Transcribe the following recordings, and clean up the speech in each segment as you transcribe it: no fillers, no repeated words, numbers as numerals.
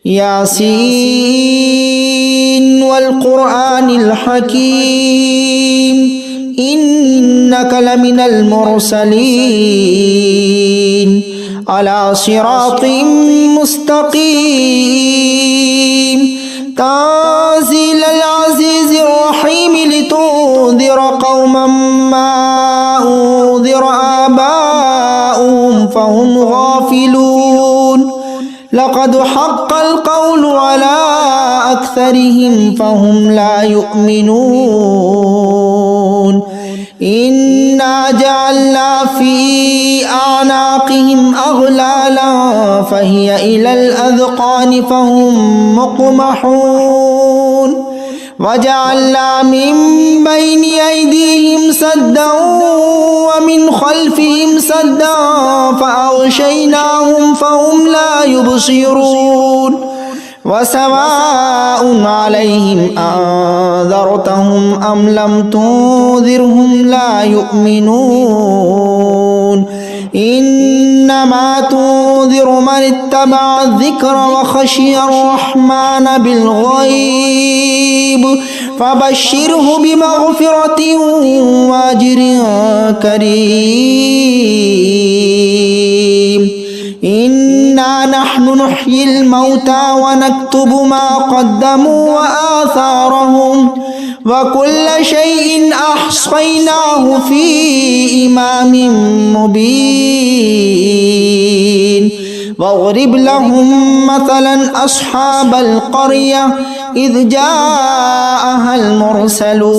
ياسين والقرآن الحكيم إنك لمن المرسلين على صراط مستقيم تنزيل العزيز الرحيم لتنذر قوما ما أنذر آباؤهم فهم غافلون لقد حق القول على أكثرهم فهم لا يؤمنون إنا جعلنا في أعناقهم أغلالا فهي إلى الأذقان فهم مقمحون وجعلنا من بين أيديهم سدا ومن خلفهم سدا فأغشيناهم فهم لا يبصرون وسواء عليهم أنذرتهم أم لم تنذرهم لا يؤمنون إنما تنذر من اتبع الذكر وخشي الرحمن بالغيب فبشره بمغفرة وأجر كريم إنا نحن نحيي الموتى ونكتب ما قدموا وآثارهم وكل شيء أحصيناه في إمام مبين واضرب لهم مثلا أصحاب القرية إذ جاءها المرسلون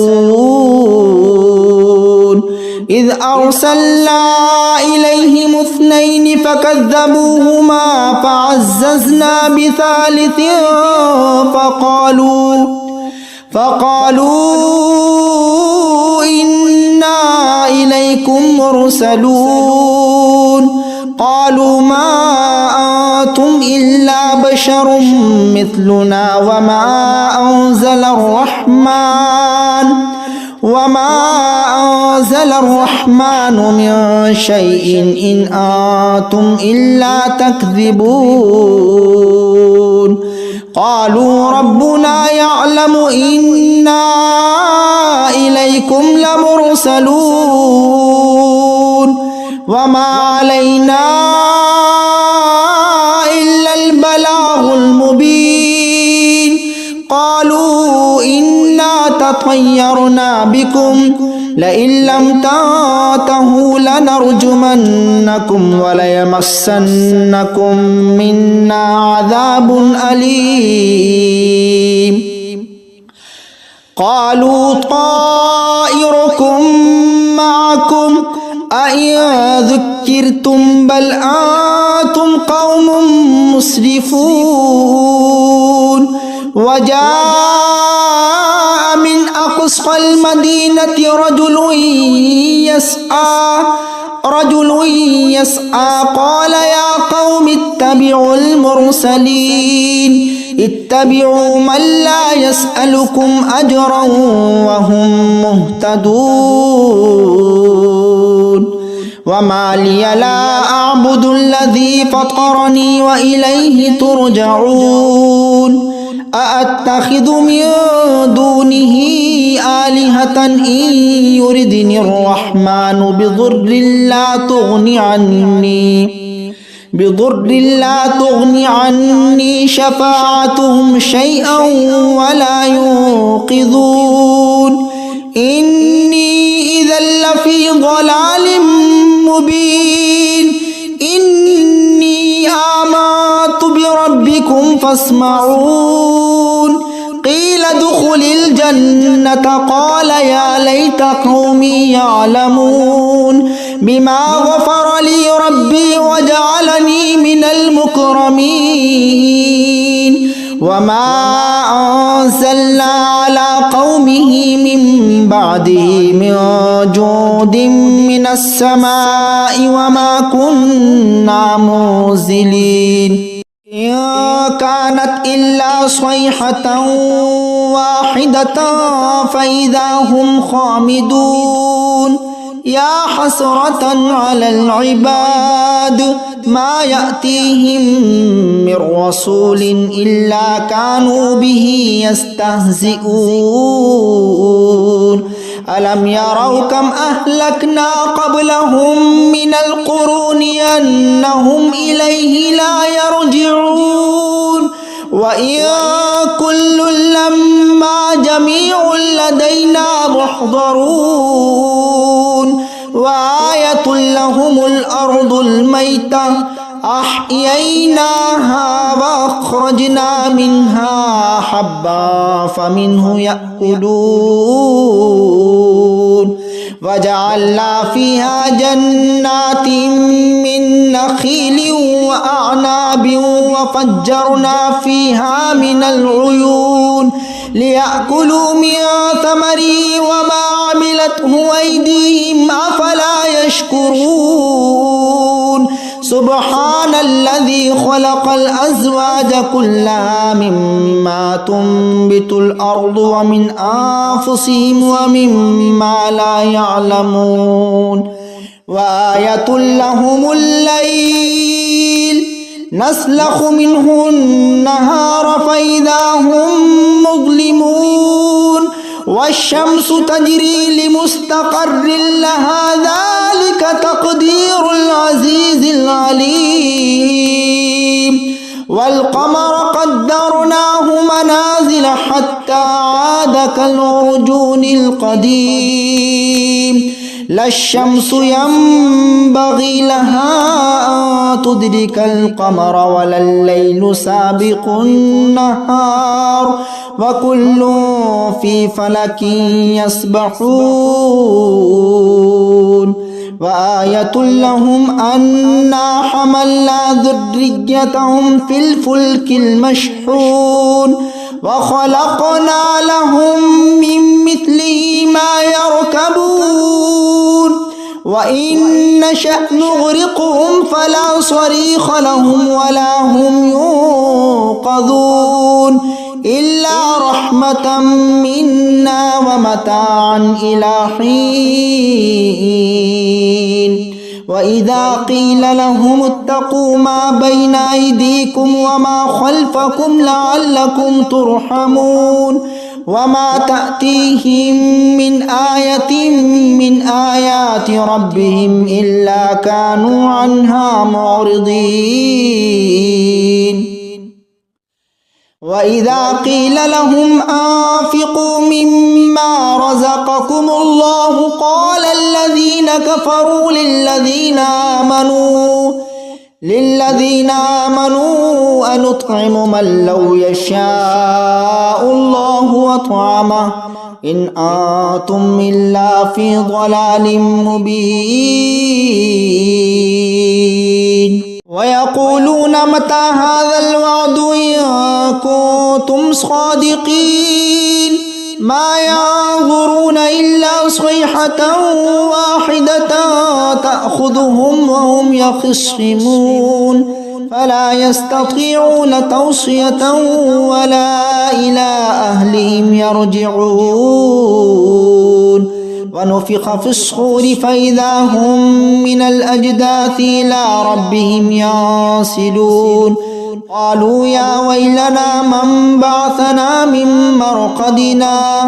إذ أرسلنا إليهم 2 فكذبوهما فعززنا بثالث فقالوا إنا إليكم مرسلون قالوا ما أنتم إلا بشر مثلنا وما أنزل الرحمن من شيء إن أنتم إلا تكذبون قالوا ربنا يعلم إنا إليكم لمرسلون وما علينا إلا البلاغ المبين قالوا إنا تطيرنا بكم لئن لم تنتهوا لنرجمنكم وليمسنكم منا عذاب أليم قالوا طائركم معكم أئن ذكرتم بل أنتم قوم مسرفون وجاء من أقصى المدينة رجل يسعى قال يا قوم اتبعوا المرسلين اتبعوا من لا يسألكم أجرا وهم مهتدون وما لي لا أعبد الذي فطرني وإليه ترجعون أأتخذ من دونه آلهة إن يردني الرحمن بضر لا تغني عني شفاعتهم شيئا ولا ينقذون إني إذا لفي ضلال مبين إني آمنت بربكم فاسمعون قيل ادخل الجنة قال يا ليت قومي يعلمون بما غفر لي ربي وجعلني من المكرمين وما أنزلنا على قومه من بعده من جود من السماء وما كنا منزلين إن كانت إلا صيحة واحدة فإذا هم خامدون يا حسرة على العباد ما يأتيهم من رسول إلا كانوا به يستهزئون ألم يروا كم أهلكنا قبلهم من القرون أنهم إليه لا يرجعون وإن كل لما جميع لدينا محضرون وآية لهم الأرض الميتة أحييناها وأخرجنا منها حبا فمنه يأكلون وجعلنا فيها جنات من نخيل وأعناب وفجرنا فيها من العيون ليأكلوا من ثمره وما عملته أيديهم أفلا يشكرون سبحان الذي خلق الأزواج كلها مما تنبت الأرض ومن أنفسهم ومما لا يعلمون وآية لهم الليل نسلخ منه النهار فإذا هم مظلمون والشمس تجري لمستقر لها ذلك تقدير العزيز العليم والقمر قدرناه منازل حتى عاد كالعرجون القديم لا الشمس ينبغي لها أن تدرك القمر ولا الليل سابق النهار وكل في فلك يسبحون وآية لهم أنا حملنا ذريتهم في الفلك المشحون وخلقنا لهم من مثله ما يركبون وإن نشأ نغرقهم فلا صريخ لهم ولا هم ينقذون إلا رحمة منا ومتاعا إلى حين وإذا قيل لهم اتقوا ما بين أيديكم وما خلفكم لعلكم ترحمون وما تأتيهم من آية من آيات ربهم إلا كانوا عنها معرضين وإذا قيل لهم أنفقوا مما رزقكم الله قال الذين كفروا للذين آمنوا أنطعم من لو يشاء الله أطعمه إن أنتم إلا في ضلال مبين ويقولون متى هذا الوعد إن كنتم صادقين ما ينظرون إلا صيحة واحدة تأخذهم وهم يخصمون فلا يستطيعون توصية ولا إلى أهلهم يرجعون ونفخ في الصور فإذا هم من الأجداث إلى ربهم ينسلون قالوا يا ويلنا من بعثنا من مرقدنا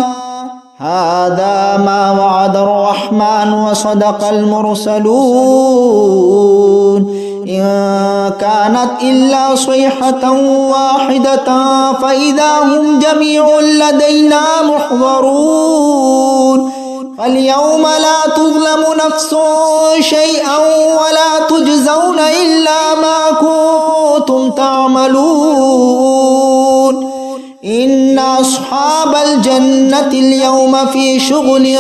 هذا ما وعد الرحمن وصدق المرسلون إن كانت إلا صيحة واحدة فإذا هم جميع لدينا محضرون فاليوم لا تظلم نفس شيئا ولا تجزون إلا ما كنتم تعملون إن أصحاب الجنة اليوم في شغل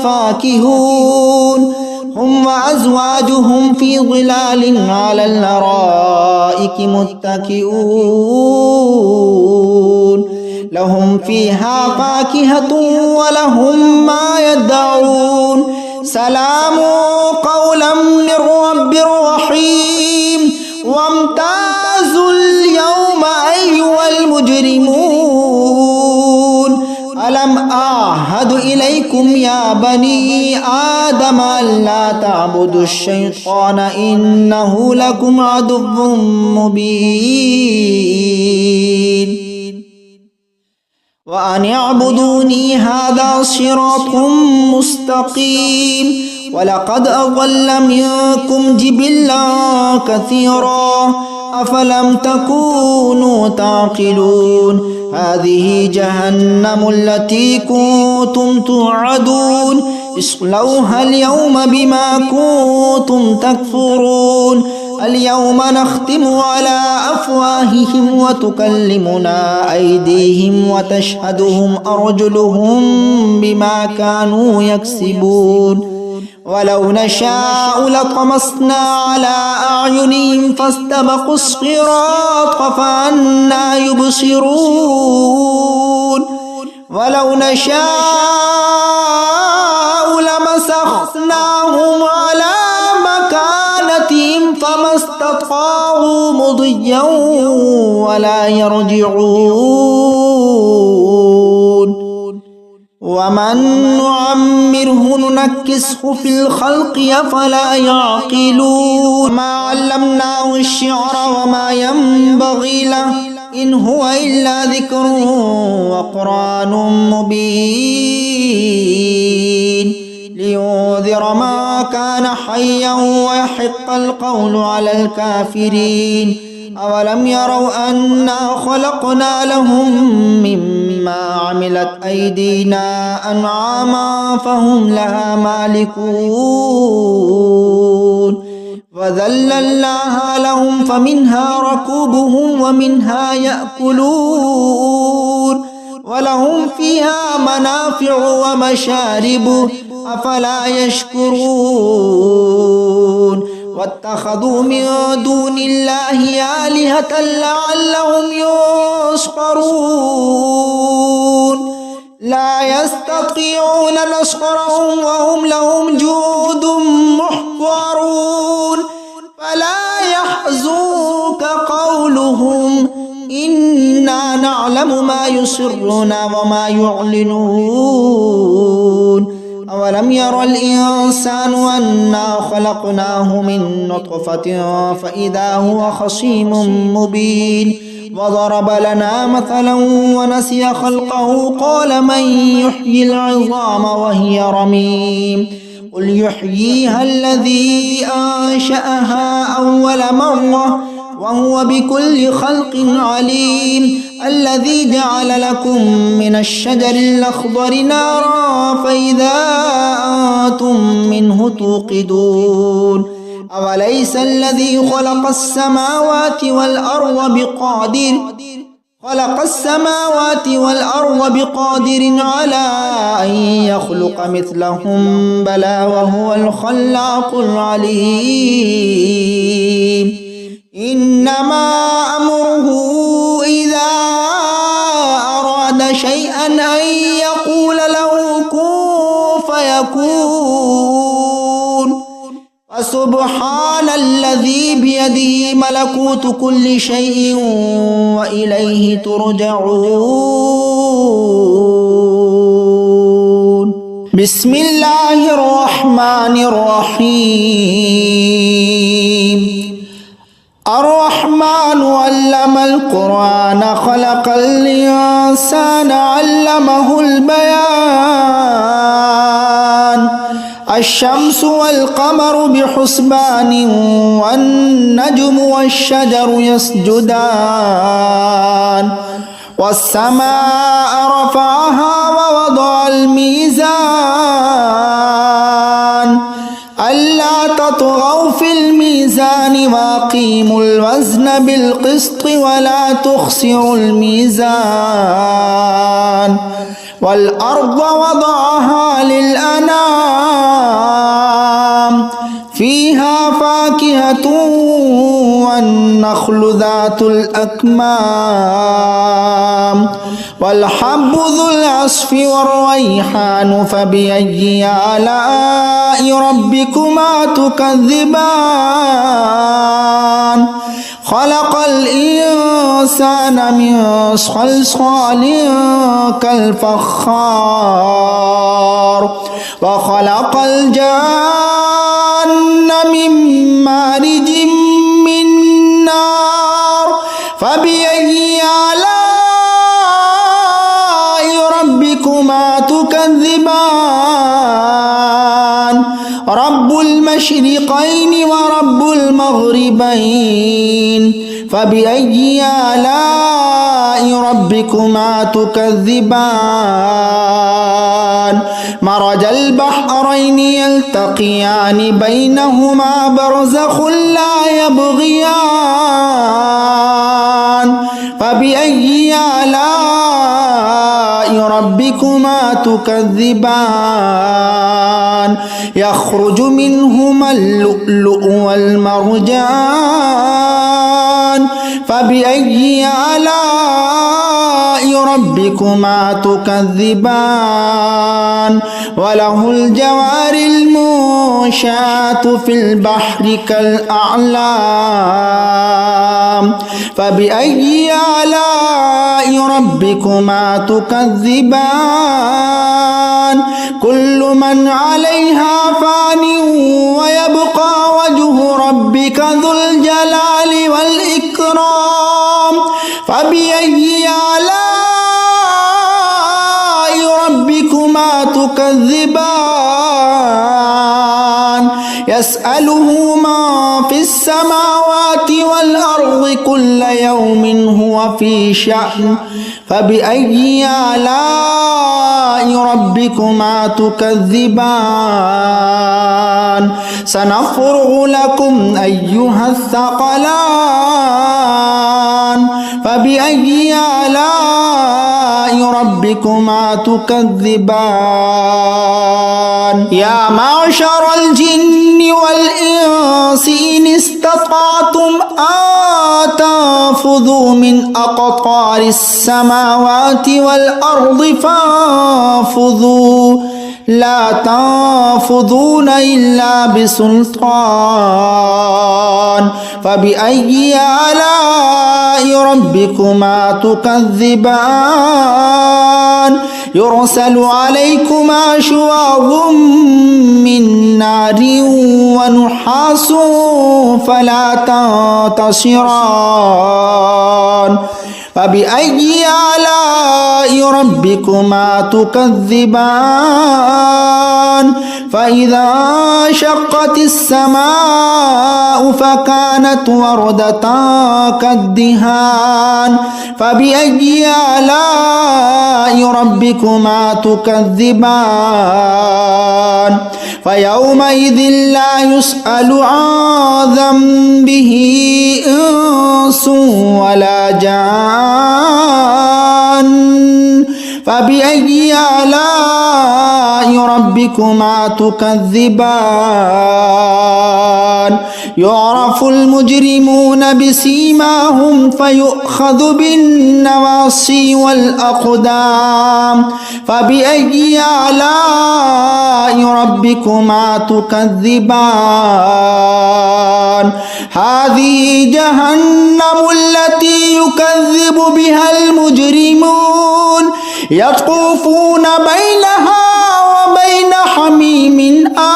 فاكهون هم وأزواجهم في ظلال على الأرائك متكئون لهم فيها فاكهة ولهم ما يدعون سلام قولا من رب رحيم وامتازوا اليوم أيها المجرمون ألم أعهد إليكم إليكم يا بني آدم ألا تعبدوا الشيطان إنه لكم عدو مبين وأن اعبدوني هذا صراط مستقيم ولقد أضل منكم جبلا كثيرا أفلم تكونوا تعقلون هذه جهنم التي كنتم توعدون اصلوها اليوم بما كنتم تكفرون اليوم نختم على أفواههم وتكلمنا أيديهم وتشهدهم أرجلهم بما كانوا يكسبون ولو نشاء لطمسنا على أعينهم فاستبقوا الصراط فأنى يبصرون ولو نشاء لمسخناهم على مكانتهم فما استطاعوا مضيا ولا يرجعون ومن نعمره ننكسه في الخلق أفلا يعقلون ما علمناه الشعر وما ينبغي له إن هو إلا ذكر وقرآن مبين لينذر ما كان حيا ويحق القول على الكافرين أولم يروا أنا خلقنا لهم مما عملت أيدينا أنعاما فهم لها مالكون وذللناها لهم فمنها ركوبهم ومنها يأكلون ولهم فيها منافع ومشارب أفلا يشكرون واتخذوا من دون الله آلهة لعلهم ينصرون لا يستطيعون نصرهم وهم لهم جند محضرون فلا يحزنك قولهم إنا نعلم ما يسرون وما يعلنون أولم ير الإنسان أنا خلقناه من نطفة فإذا هو خصيم مبين وضرب لنا مثلا ونسي خلقه قال من يحيي العظام وهي رميم قل يحييها الذي أنشأها أول مرة وهو بكل خلق عليم الذي جعل لكم من الشجر الأخضر نارا فإذا أنتم منه توقدون أوليس الذي خلق السماوات والأرض بقادر على أن يخلق مثلهم بلى وهو الخلاق العليم إنما أمره إذا أراد شيئا أن يقول له كن فيكون فسبحان الذي بيده ملكوت كل شيء وإليه ترجعون بسم الله الرحمن الرحيم الرحمن علم القرآن خلق الإنسان علمه البيان الشمس والقمر بحسبان والنجم والشجر يسجدان والسماء رفعها ووضع الميزان ألا تطغوا في الميزان وأقيموا الوزن بالقسط ولا تخسروا الميزان والأرض وضعها للأنام فيها فاكهة والنخل ذات الأكمام والحب ذو العصف والريحان فبأي آلاء ربكما تكذبان خلق الإنسان من صلصال كالفخار وخلق الجان من مارج من نار فبأي آلاء ربكما تكذبان رب المشرقين ورب المغربين فبأي آلاء ربكما تكذبان مرج البحرين يلتقيان بينهما برزخ لا يبغيان فبأي آلاء ربكما تكذبان يخرج منهما اللؤلؤ والمرجان فبأي آلاء ربكما تكذبان وله الجوار المنشآت في البحر كالأعلام فبأي آلاء ربكما تكذبان كل من عليها فان ويبقى وجه ربك ذو الجلال والإكرام فبأي آلاء ربكما تكذبان يسأله من في السماوات والأرض كل يوم هو في شأن فبأي آلاء ربكما تكذبان سنفرغ لكم أيها الثقلان فبأي آلاء ربكما تكذبان يا معشر الجن والإنس إن استطعتم أن تنفذوا من أقطار السماوات والأرض فانفذوا لا تنفذون إلا بسلطان فبأي آلاء ربكما تكذبان يرسل عليكما شواظ من نار ونحاس فلا تنتصران فبأي آلاء ربكما تكذبان فإذا شقت السماء فكانت وردة كالدهان فبأي آلاء ربكما تكذبان فيومئذ لا يسأل عن ذنبه إنس ولا جان فبأي آلاء ربكما تكذبان يعرف المجرمون بسيماهم فيؤخذ بالنواصي والأقدام فبأي آلاء ربكما تكذبان هذه جهنم التي يكذب بها المجرمون يطوفون بينها وبين حميم آن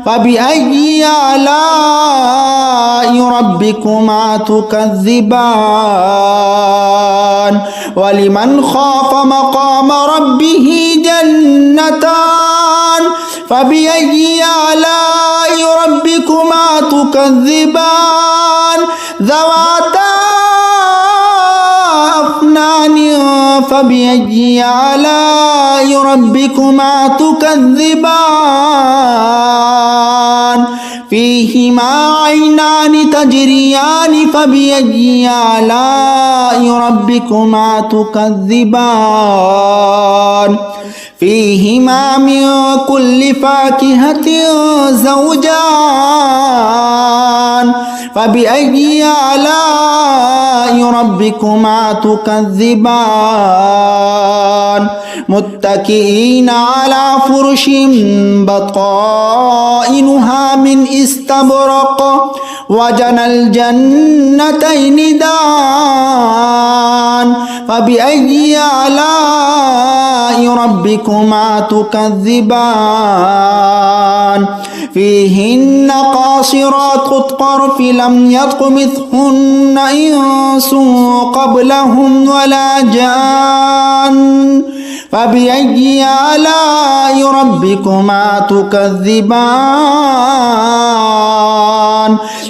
فبأي آلاء ربكما تكذبان ولمن خاف مقام ربه جنتان فبأي آلاء ربكما تكذبان ذواتا أفنان فبأي آلاء ربكما تكذبان فيهما عينان تجريان فبأي آلاء ربكما تكذبان فيهما من كل فاكهة زوجان فبأي آلاء ربكما تكذبان متكئين على فرش بطائنها من استبرق وجنى الجنتين دان فبأي آلاء ربكما تكذبان فيهن قاصرات الطرف لم يطمثهن إنس قبلهم ولا جان فبأي آلاء ربكما تكذبان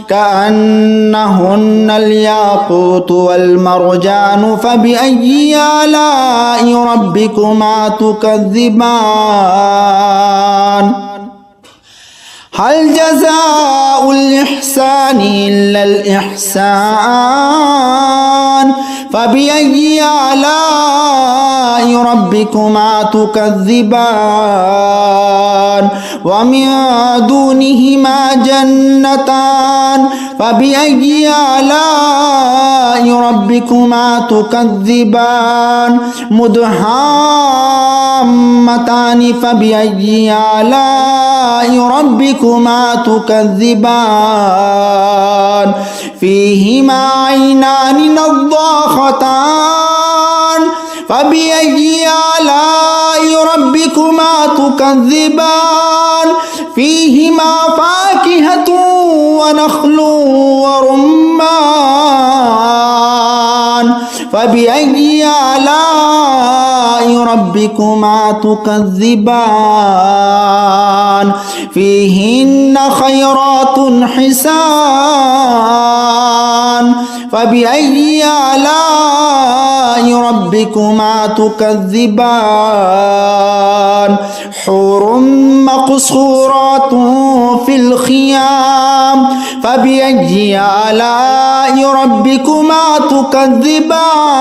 كأنهن الياقوت والمرجان فبأي آلاء ربكما تكذبان هل جزاء الإحسان إلا الإحسان فبأي آلاء ربكما تكذبان ومن دونهما جنتان فبأي آلاء ربكما تكذبان مدهامتان فبأي آلاء ربكما تكذبان فيهما عينان نضاختان فبأي آلاء ربكما تكذبان فيهما فاكهة ونخل ورمان فبأي آلاء ربكما تكذبان فيهن خيرات حسان فبأي آلاء ربكما تكذبان حور مقصورات في الخيام فبأي آلاء ربكما تكذبان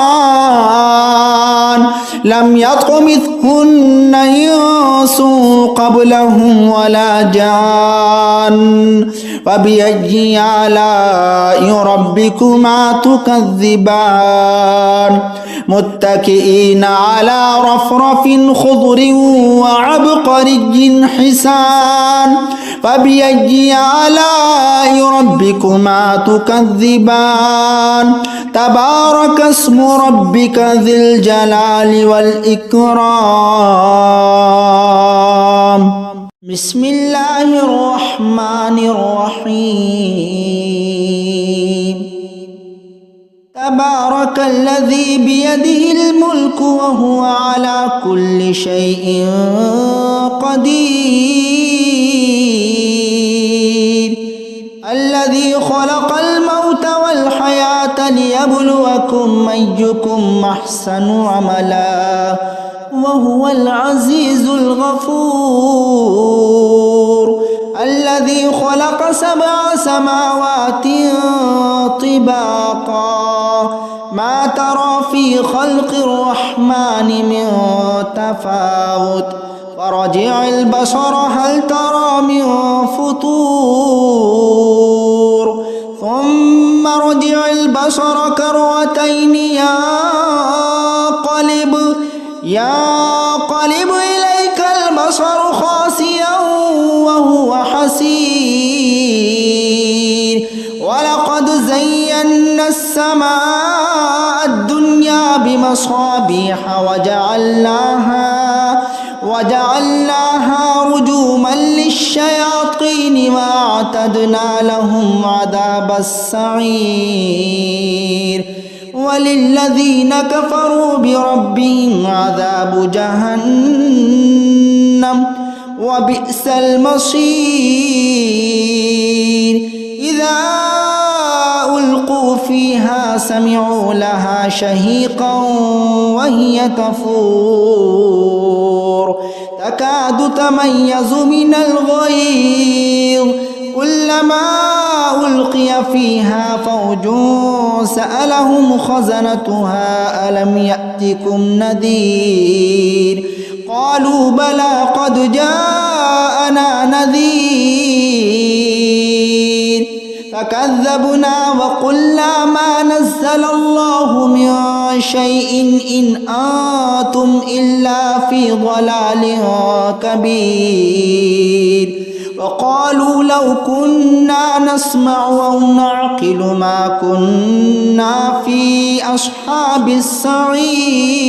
لم يطمثهن إنس قبلهم ولا جان فبأي آلاء ربكما تكذبان متكئين على رفرف خضر وعبقري حسان فبأي آلاء ربكما تكذبان تبارك اسم ربك ذي الجلال والإكرام بسم الله الرحمن الرحيم تبارك الذي بيده الملك وهو على كل شيء قدير الذي خلق الموت والحياة ليبلوكم أيكم أحسن عملا وهو العزيز الغفور الذي خلق 7 سماوات طباقا ما ترى في خلق الرحمن من تفاوت فرجع البصر هل ترى من فطور ثم رجع البصر كرتين ينقلب إليك البصر خاسئا وهو حسير ولقد زينا السماء الدنيا بمصابيح وجعلناها رجوما للشياطين وأعتدنا لهم عذاب السعير وللذين كفروا بربهم عذاب جهنم وبئس المصير إذا ألقوا فيها سمعوا لها شهيقا وهي تفور تكاد تميز من الغيظ كلما ألقي فيها فوج سألهم خزنتها ألم يأتكم نذير قالوا بلى قد جاءنا نذير فكذبنا وقلنا ما نزل نزل الله من شيء إن أنتم إلا في ضلال كبير وقالوا لو كنا نسمع أو نعقل ما كنا في أصحاب السعير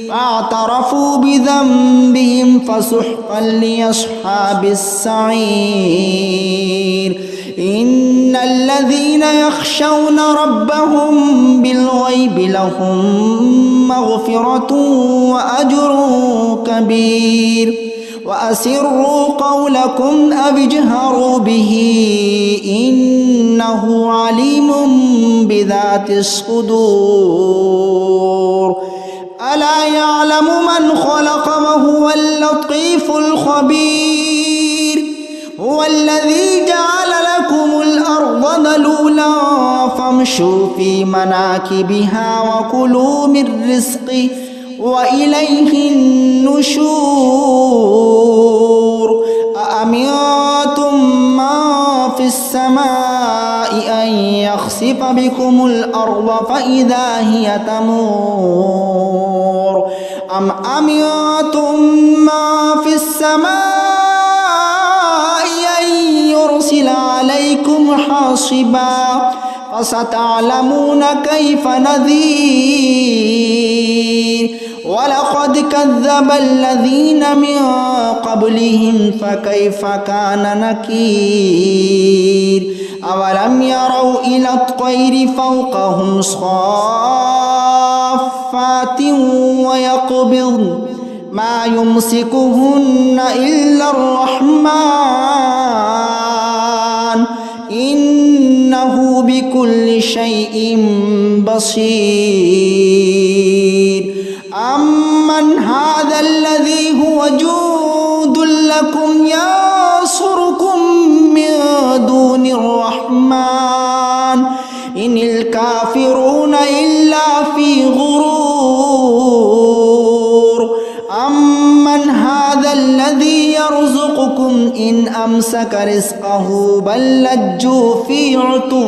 فاعترفوا بذنبهم فسحقا لأصحاب السعير إن الذين يخشون ربهم بالغيب لهم مغفرة وأجر كبير وأسروا قولكم أو اجهروا به إنه عليم بذات الصدور ألا يعلم من خلق وهو اللطيف الخبير هو الذي جعل لكم الأرض ذلولا فامشوا في مناكبها وكلوا من رزقه وإليه النشور أأمنتم ما في السماء أن يخسف بكم الأرض فإذا هي تمور أم أمنتم ما في السماء أن يرسل عليكم حاصبا فستعلمون كيف نذير ولقد كذب الذين من قبلهم فكيف كان نكير أولم يروا إلى الطير فوقهم صافات ويقبضن ما يمسكهن إلا الرحمن إنه بكل شيء بصير أمن هذا الذي هو جند لكم ينصركم من دون الرحمن إن الكافرون إلا في غرور أمن هذا الذي يرزقكم إن أمسك رزقه بل لجوا في عتو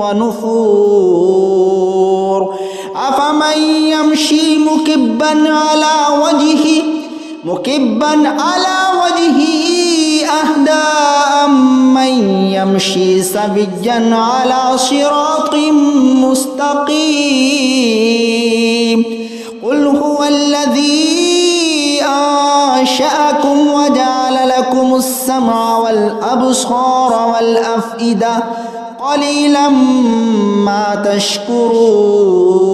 ونفور أفمن يمشي مكبا على وجهه أهدى أمن يمشي سويا على صراط مستقيم قل هو الذي أنشأكم وجعل لكم السمع والأبصار والأفئدة قليلا ما تشكرون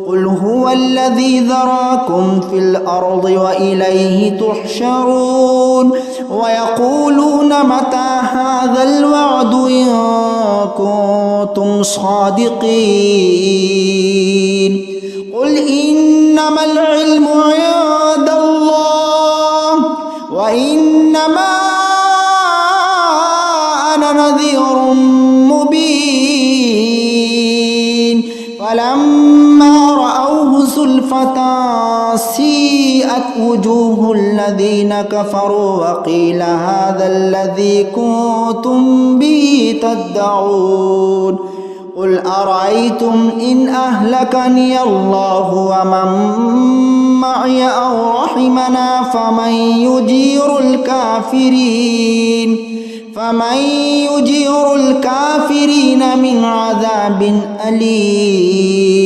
قل هو الذي ذراكم في الأرض وإليه تحشرون ويقولون متى هذا الوعد إن كنتم صادقين قل إنما العلم عند الله وإنما أنا نذير مبين فلما رأوه زلفة سيئت وجوه الذين كفروا وقيل هذا الذي كنتم به تدعون قل أرأيتم إن أهلكني الله ومن معي أو رحمنا فمن يجير الكافرين من عذاب أليم